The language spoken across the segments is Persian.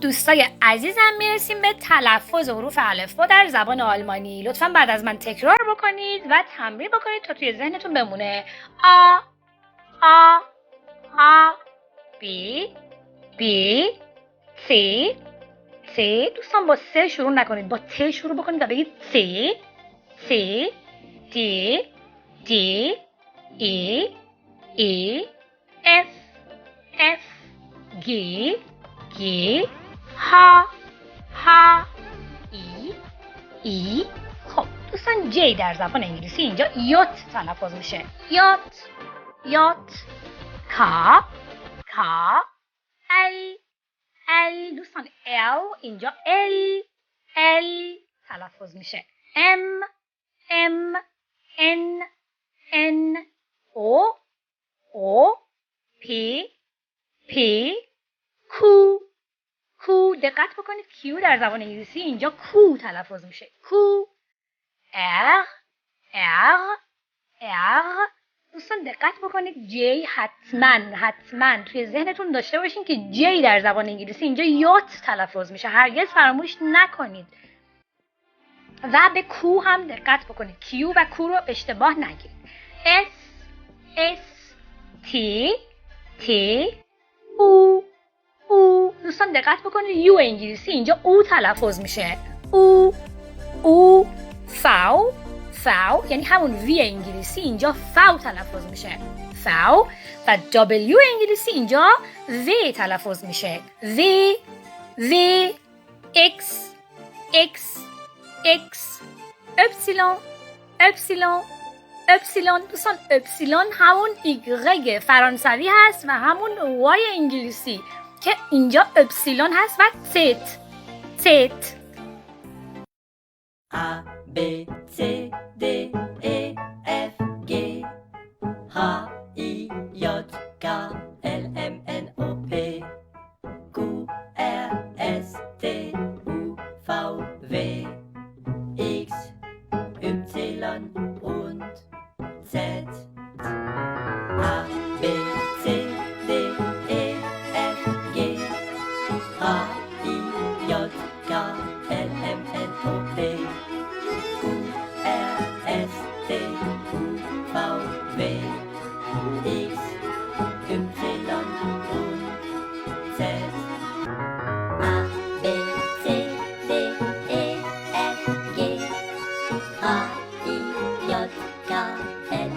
دوستای عزیزم، میرسیم به تلفظ حروف الفبا در زبان آلمانی. لطفاً بعد از من تکرار بکنید و تمرین بکنید تا توی ذهنتون بمونه. آ آ آ بی بی سی سی. دوستان با س شروع نکنید، با ت شروع بکنید و بگید سی سی. دی دی ای ای اف اف گی گی ها ها ای ای. خب دوستان جی در زبان انگلیسی اینجا یوت تلفظ میشه. یوت یوت. کا کا. ال ال. دوستان ال اینجا ال ال تلفظ میشه. ام ام ان ان. او او پی پی. کو کو. دقت بکنید کیو در زبان انگلیسی اینجا کو تلفظ میشه. کو. ار ار ار. دوستان دقت بکنید جی حتما توی ذهنتون داشته باشین که جی در زبان انگلیسی اینجا یوت تلفظ میشه. هرگز فراموش نکنید. و به کو هم دقت بکنید، کیو و کو رو اشتباه نگیرید. اس اس تی تی او او. دوستان دقت بکنید یو انگلیسی اینجا او تلفظ میشه. او او. فاو فاو یعنی همون وی انگلیسی اینجا فاو تلفظ میشه. فاو. و دبلیو انگلیسی اینجا وی تلفظ میشه. وی وی. اکس اکس اکس. اپسیلون اپسیلون اپسیلون. دوستان اپسیلون همون ایگرگ فرانسوی هست و همون وای انگلیسی که اینجا اپسیلون هست و تت تت. A B C D E F G H I J K L M N O P Q R S T U V W X Y und Z. A B C D E F G H I J K L M N O P Q R S T U V W X Y und Z. A B C D E F G H I J K L M N O P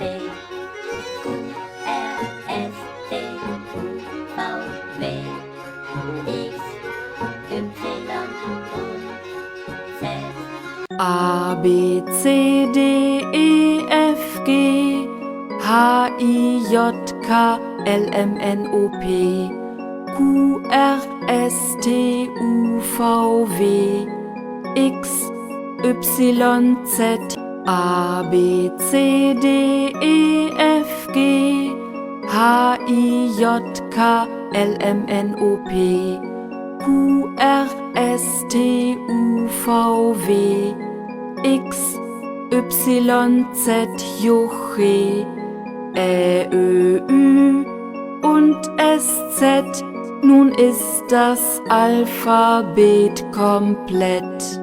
Q R S T U V W X Y und Z. A B C D E F G H I J K L M N O P Q R S T U V W X Y Z. A B C D E F G H I J K L M N O P Q R S T U V W X Y Z. J Ä Ö Ü und SZ. Nun ist das Alphabet komplett.